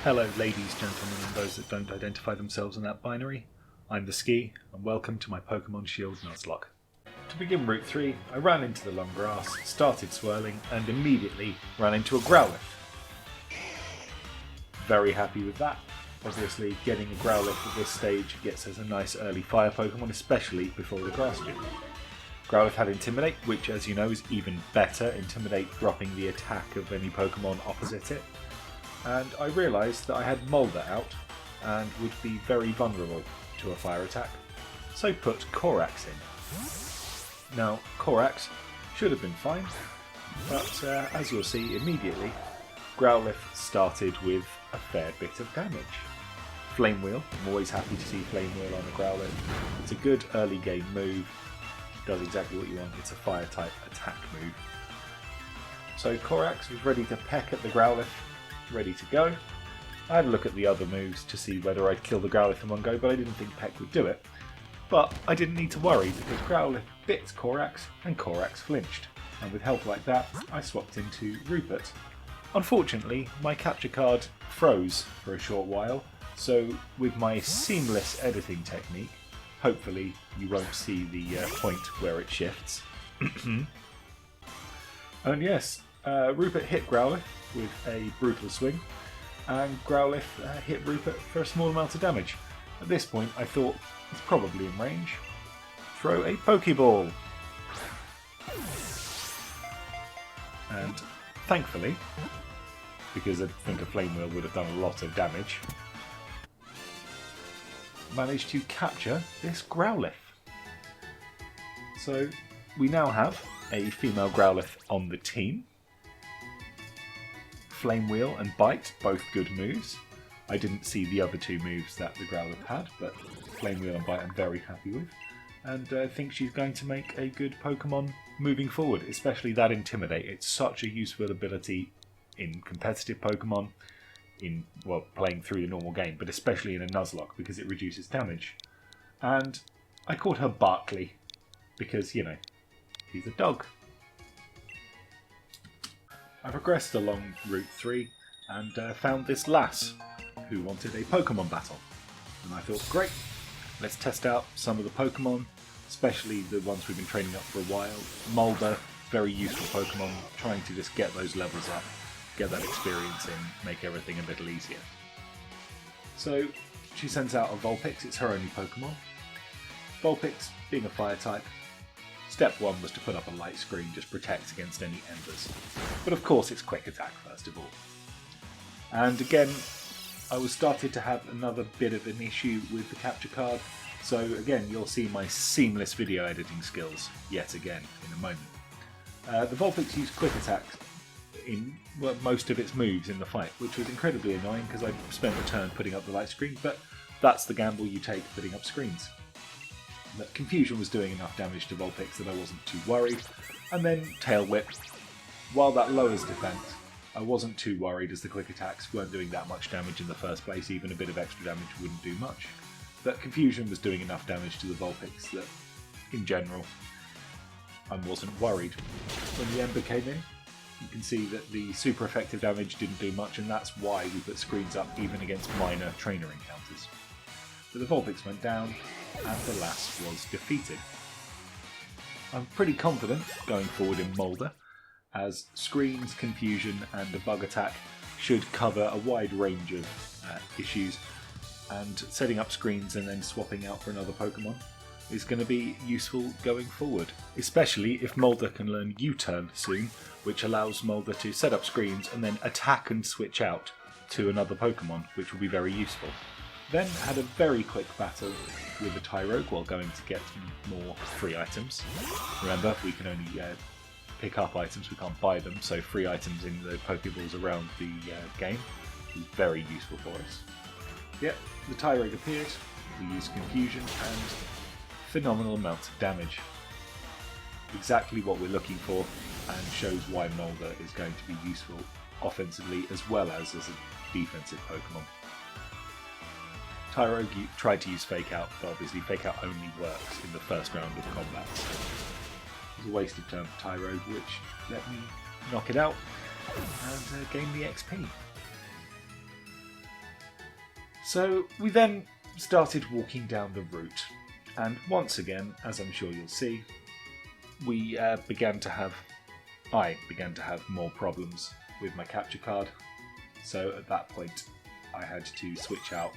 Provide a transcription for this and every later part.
Hello ladies, gentlemen and those that don't identify themselves in that binary. I'm the Ski and welcome to my Pokémon Shield Nuzlocke. To begin Route 3, I ran into the long grass, started swirling and immediately ran into a Growlithe. Very happy with that. Obviously getting a Growlithe at this stage gets us a nice early fire Pokémon, especially before the grass gym. Growlithe had Intimidate, which as you know is even better, Intimidate dropping the attack of any Pokémon opposite it. And I realised that I had Molder out and would be very vulnerable to a fire attack, so put Korax in. Now Korax should have been fine, but as you'll see immediately, Growlithe started with a fair bit of damage. Flame Wheel, I'm always happy to see Flame Wheel on a Growlithe. It's a good early game move, does exactly what you want, it's a fire type attack move. So Korax was ready to peck at the Growlithe, ready to go. I had a look at the other moves to see whether I'd kill the Growlithe in one go, but I didn't think Peck would do it. But I didn't need to worry because Growlithe bit Korax and Korax flinched, and with help like that I swapped into Rupert. Unfortunately my capture card froze for a short while, so with my seamless editing technique, hopefully you won't see the point where it shifts. And yes, Rupert hit Growlithe with a brutal swing, and Growlithe hit Rupert for a small amount of damage. At this point I thought it's probably in range. Throw a Pokeball! And thankfully, because I think a Flame Wheel would have done a lot of damage, managed to capture this Growlithe. So we now have a female Growlithe on the team. Flame Wheel and Bite, both good moves. I didn't see the other two moves that the Growlithe had, but Flame Wheel and Bite I'm very happy with. And I think she's going to make a good Pokemon moving forward, especially that Intimidate. It's such a useful ability in competitive Pokemon, in, well, playing through the normal game, but especially in a Nuzlocke because it reduces damage. And I called her Barkley because, you know, he's a dog. I progressed along Route 3 and found this lass who wanted a Pokemon battle. And I thought, great, let's test out some of the Pokemon, especially the ones we've been training up for a while. Molder, very useful Pokemon, trying to just get those levels up, get that experience in, make everything a little easier. So she sends out a Vulpix, it's her only Pokemon. Vulpix, being a fire type, step one was to put up a light screen, just protect against any embers. But of course it's quick attack first of all. And again, I was started to have another bit of an issue with the capture card. So again, you'll see my seamless video editing skills yet again in a moment. The Vulpix used quick attack in most of its moves in the fight, which was incredibly annoying because I spent a turn putting up the light screen, but that's the gamble you take putting up screens. But Confusion was doing enough damage to Vulpix that I wasn't too worried. And then Tail Whip. While that lowers defense, I wasn't too worried as the quick attacks weren't doing that much damage in the first place, even a bit of extra damage wouldn't do much. But Confusion was doing enough damage to the Vulpix that, in general, I wasn't worried. When the Ember came in, you can see that the super effective damage didn't do much, and that's why we put screens up even against minor trainer encounters. But the Vulpix went down, and the lass was defeated. I'm pretty confident going forward in Molder, as screens, confusion and a bug attack should cover a wide range of issues, and setting up screens and then swapping out for another Pokemon is going to be useful going forward, especially if Molder can learn U-turn soon, which allows Molder to set up screens and then attack and switch out to another Pokemon, which will be very useful. Then had a very quick battle with a Tyrogue while going to get more free items. Remember, we can only pick up items, we can't buy them, so free items in the Pokeballs around the game is very useful for us. Yep, the Tyrogue appeared, we used Confusion and phenomenal amounts of damage. Exactly what we're looking for, and shows why Molder is going to be useful offensively as well as a defensive Pokemon. Tyrogue tried to use Fake Out, but obviously Fake Out only works in the first round of combat. So it was a wasted turn for Tyrogue, which let me knock it out and gain the XP. So we then started walking down the route, and once again, as I'm sure you'll see, I began to have more problems with my capture card. So at that point I had to switch out,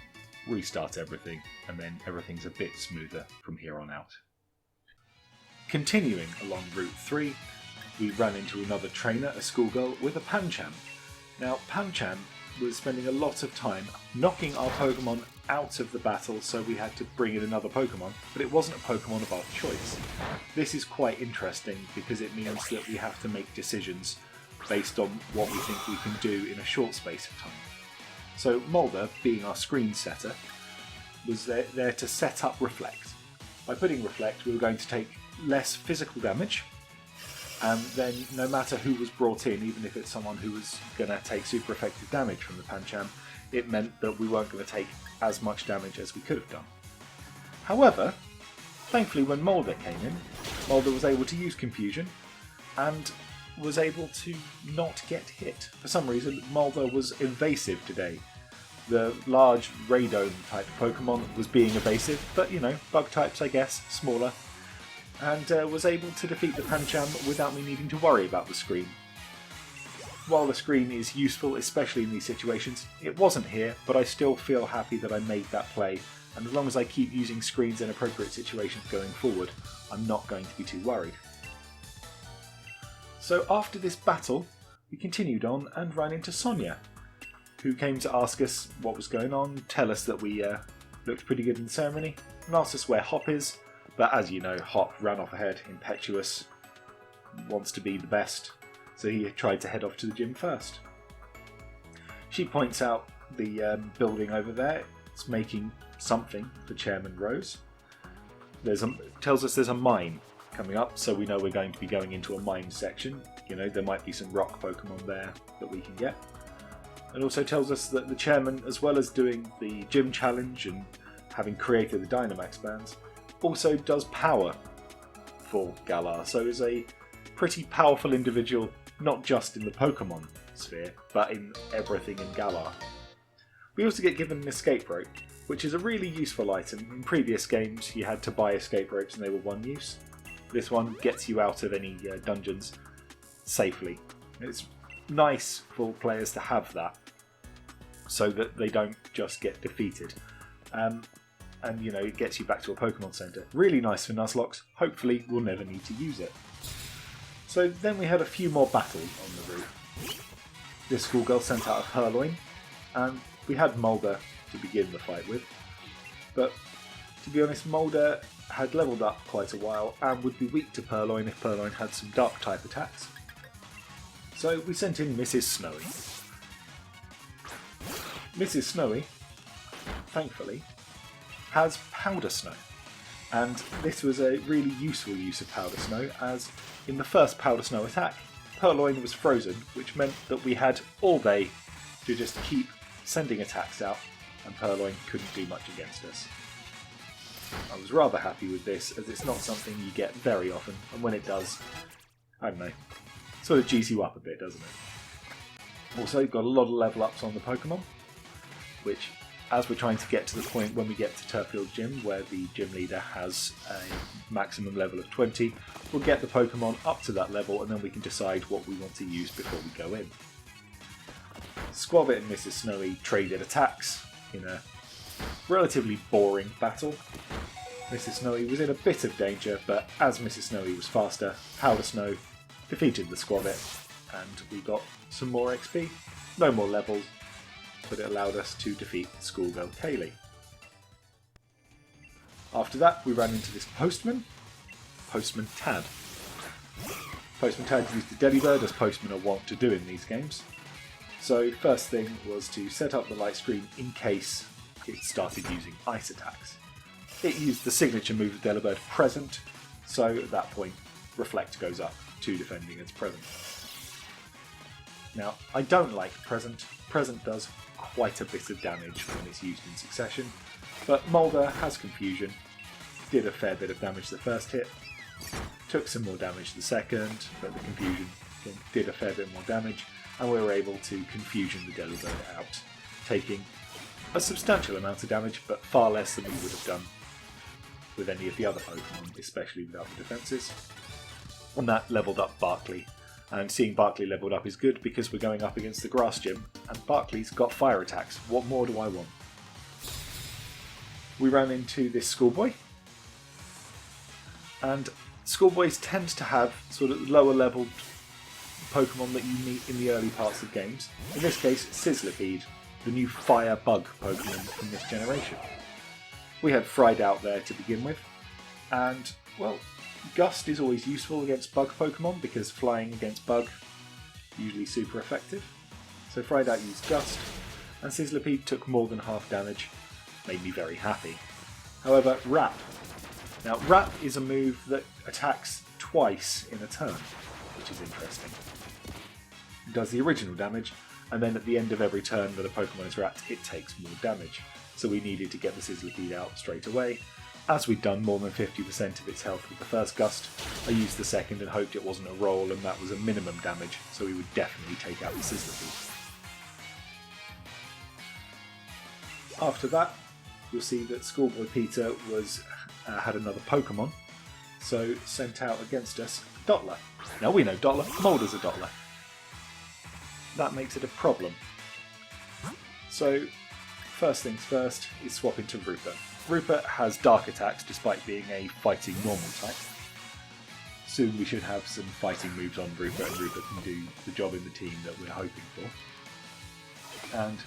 restart everything, and then everything's a bit smoother from here on out. Continuing along Route 3, we ran into another trainer, a schoolgirl, with a Pancham. Now Pancham was spending a lot of time knocking our Pokemon out of the battle, so we had to bring in another Pokemon, but it wasn't a Pokemon of our choice. This is quite interesting because it means that we have to make decisions based on what we think we can do in a short space of time. So Mulder, being our screen setter, was there to set up Reflect. By putting Reflect, we were going to take less physical damage, and then no matter who was brought in, even if it's someone who was going to take super effective damage from the Pancham, it meant that we weren't going to take as much damage as we could have done. However, thankfully when Mulder came in, Mulder was able to use Confusion and was able to not get hit. For some reason, Mulder was evasive today. The large Radome type Pokemon was being evasive, but you know, bug types I guess, smaller, and was able to defeat the Pancham without me needing to worry about the screen. While the screen is useful, especially in these situations, it wasn't here, but I still feel happy that I made that play, and as long as I keep using screens in appropriate situations going forward, I'm not going to be too worried. So after this battle, we continued on and ran into Sonia, who came to ask us what was going on, tell us that we looked pretty good in the ceremony, and asked us where Hop is, but as you know, Hop ran off ahead, impetuous, wants to be the best, so he tried to head off to the gym first. She points out the building over there. It's making something for Chairman Rose. Tells us there's a mine coming up, so we know we're going to be going into a mine section. You know, there might be some rock Pokemon there that we can get. And also tells us that the chairman, as well as doing the gym challenge and having created the Dynamax bands, also does power for Galar, so is a pretty powerful individual, not just in the Pokemon sphere, but in everything in Galar. We also get given an escape rope, which is a really useful item. In previous games you had to buy escape ropes and they were one use. This one gets you out of any dungeons safely. It's nice for players to have that, so that they don't just get defeated. And you know, it gets you back to a Pokemon Center. Really nice for Nuzlocks. Hopefully we'll never need to use it. So then we had a few more battles on the route. This schoolgirl sent out a Purloin, and we had Mulder to begin the fight with. But to be honest, Mulder had leveled up quite a while and would be weak to Purloin if Purloin had some dark type attacks. So we sent in Mrs. Snowy. Mrs. Snowy, thankfully, has Powder Snow, and this was a really useful use of Powder Snow, as in the first Powder Snow attack, Purloin was frozen, which meant that we had all day to just keep sending attacks out, and Purloin couldn't do much against us. I was rather happy with this, as it's not something you get very often, and when it does, I don't know, sort of G's you up a bit, doesn't it? Also, got a lot of level ups on the Pokemon, which, as we're trying to get to the point when we get to Turffield Gym, where the gym leader has a maximum level of 20, we'll get the Pokemon up to that level and then we can decide what we want to use before we go in. Squabbit and Mrs. Snowy traded attacks in a relatively boring battle. Mrs. Snowy was in a bit of danger, but as Mrs. Snowy was faster, Powder Snow defeated the Squabbit and we got some more XP. No more levels, but it allowed us to defeat schoolgirl Kaylee. After that, we ran into this postman, Postman Tad. Postman Tad used the Delibird, as postmen are wont to do in these games. So first thing was to set up the light screen in case it started using ice attacks. It used the signature move of Delibird, Present, so at that point Reflect goes up to defending against Present. Now, I don't like Present. Present does quite a bit of damage when it's used in succession, but Mulder has Confusion, did a fair bit of damage the first hit, took some more damage the second, but the Confusion did a fair bit more damage, and we were able to Confusion the Delibird out, taking a substantial amount of damage, but far less than we would have done with any of the other Pokemon, especially without the defences. And that levelled up Barkley. And seeing Barkley levelled up is good because we're going up against the Grass Gym, and Barkley's got fire attacks. What more do I want? We ran into this Schoolboy, and Schoolboys tend to have sort of lower levelled Pokemon that you meet in the early parts of games. In this case, Sizzlipede, the new fire bug Pokemon from this generation. We had Fried out there to begin with, and, well, Gust is always useful against bug Pokemon because flying against bug usually super effective. So Fried out used Gust, and Sizzlipede took more than half damage, made me very happy. However, Wrap. Now, Wrap is a move that attacks twice in a turn, which is interesting. It does the original damage, and then at the end of every turn that a Pokemon is wrapped, it takes more damage. So we needed to get the Sizzlipede out straight away. As we'd done more than 50% of its health with the first Gust, I used the second and hoped it wasn't a roll and that was a minimum damage, so we would definitely take out the Sizzlipede. After that, you'll see that Schoolboy Peter had another Pokemon, so sent out against us Dottler. Now we know Dottler, Molder's a Dottler. That makes it a problem. So, first things first is swap into Rupert. Rupert has dark attacks despite being a fighting normal type. Soon we should have some fighting moves on Rupert, and Rupert can do the job in the team that we're hoping for. And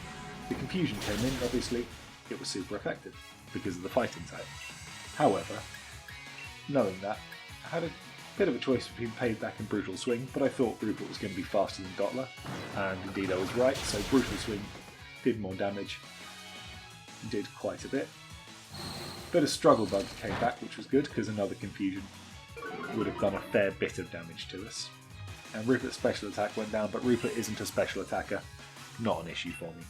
the confusion came in, obviously, it was super effective because of the fighting type. However, knowing that, I had a bit of a choice between Payback and Brutal Swing, but I thought Rupert was going to be faster than Dottler, and indeed I was right, so Brutal Swing did more damage, did quite a bit. Bit of Struggle Bug came back, which was good, because another Confusion would have done a fair bit of damage to us. And Rupert's special attack went down, but Rupert isn't a special attacker, not an issue for me.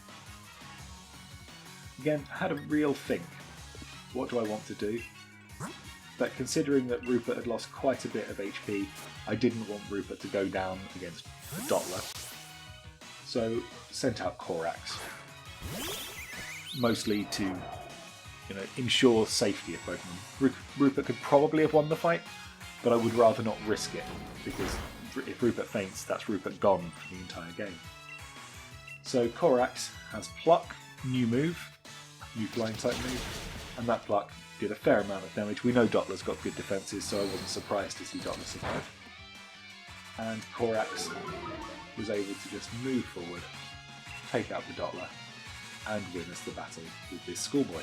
Again, I had a real think, what do I want to do? But considering that Rupert had lost quite a bit of HP, I didn't want Rupert to go down against Dottler. So, sent out Korax. Mostly to, ensure safety of Pokemon. Rupert could probably have won the fight, but I would rather not risk it, because if Rupert faints, that's Rupert gone for the entire game. So Korax has Pluck, new move, new flying type move, and that Pluck did a fair amount of damage. We know Dottler's got good defences, so I wasn't surprised to see Dottler survive. And Korax was able to just move forward, take out the Dottler, and win us the battle with this Schoolboy.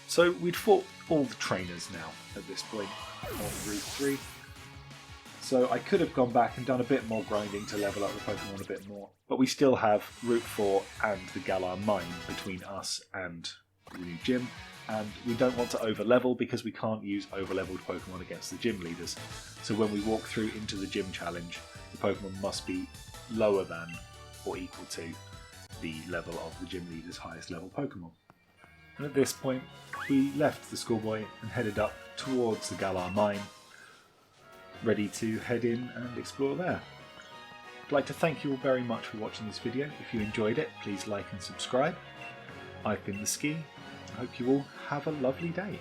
So we'd fought all the trainers now at this point on Route 3. So I could have gone back and done a bit more grinding to level up the Pokemon a bit more, but we still have Route 4 and the Galar Mine between us and the new gym, and we don't want to over-level because we can't use over-leveled Pokemon against the gym leaders. So when we walk through into the gym challenge, the Pokemon must be lower than or equal to the level of the gym leader's highest level Pokemon. And at this point, we left the Schoolboy and headed up towards the Galar Mine, ready to head in and explore there. I'd like to thank you all very much for watching this video. If you enjoyed it, please like and subscribe. I've been the Ski. I hope you all have a lovely day.